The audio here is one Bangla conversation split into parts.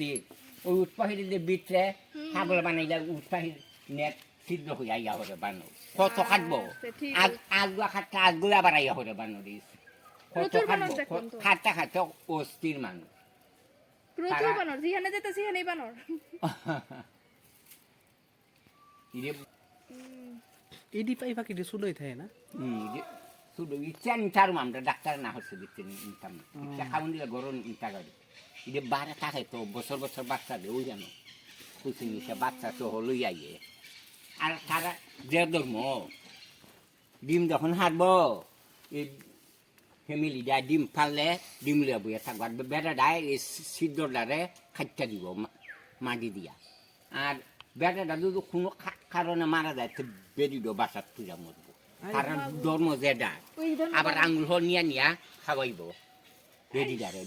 অস্থির ওই উৎপাহিদের ভিতরে ছাগল বানাইলে উৎপাহির নেট ছিদ্র হইয়া ইয়া হরে বানো কত খাটবো আগগুলা খাটতে আগগুলা আবার ইয়া হরে বানো দিস কত খাটবো খাটতে খাটতে অস্থির মানুষ প্রচুর বানর যেখানে যেতে সেখানেই বানর এডি পাই বাকি শুলোই থাকে না শুধু ইচ্ছা নিতারম আমরা ডাক্তার না হচ্ছে দিচ্ছে নিতাম ইচ্ছা খাওয়ান দিলে গরম ইচ্ছা করে এটা বারে থাকে তো বছর বছর বাচ্চা দেয় ওই জানো কুচি নিচে বাচ্চা তো হলই আইয়ে আর তারা যে ধর্ম ডিম যখন হাঁটবো এই ফ্যামিলি যায় ডিম ফাললে ডিম লিয়ে বইয়ে থাকবার বেড়া দেয় এই সিদ্ধর দ্বারে খাইটা দিব মাটি দিয়া আর বেড়াটা যদি কোনো কারণে মারা যায় তো বেরিয়ে বাসার পূজা মরবো কারণ ধর্ম যে ডাক আবার আঙুল নিয়া নিয়া খাওয়াইব বেডিডারে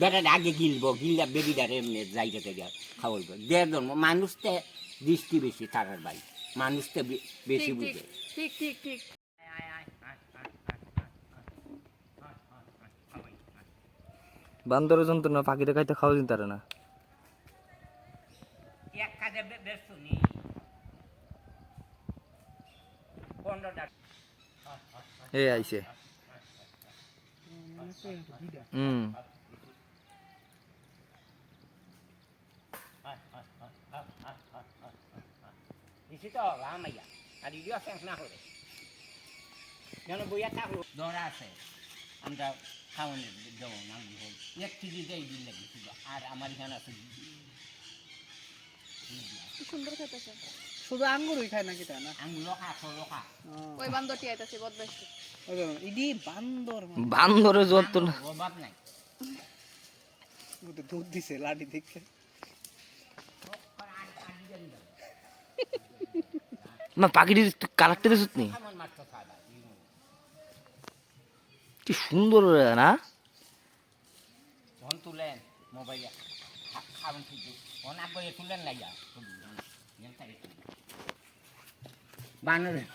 বেড়াটা আগে গিলবো গিললে বেডিডারে এমনি যাইতে খাওয়াইব যে ধর্ম মানুষতে দৃষ্টি বেশি তারার ভাই মানুষতে বেশি বুঝে ঠিক ঠিক ঠিক বান্দর যন্ত্রণা পাখিটা খাইতে খাওয়া দিন তারা না এক কাজে ব্যস্ত নি এই আইছে দিছি তো রামাইয়া আর ইডিও শেষ না করে যেন বইয়া থাকলো দৌড়া আছে আমরা খাওয়ানোর দেবো নাম হল এক কেজি দেয় দিন লাগিয়েছিল আর আমার এখানে আছে সুন্দর খেতেছে শুধু আঙ্গুরই খায় নাকি তা না আমি লোকা লোকা ওই বান্দরটি আইতাছে বদমাইশ ইডি বান্দর বান্দরের যন্ত্রণা অভাব নাই দুধ দিছে লাডি দেখে না পাখিটির কালারটা দেখছ নি কি সুন্দর না ফোন তুলেন মোবাইলে খাবেন শুধু ফোন আগ করে তুলেন না বানরের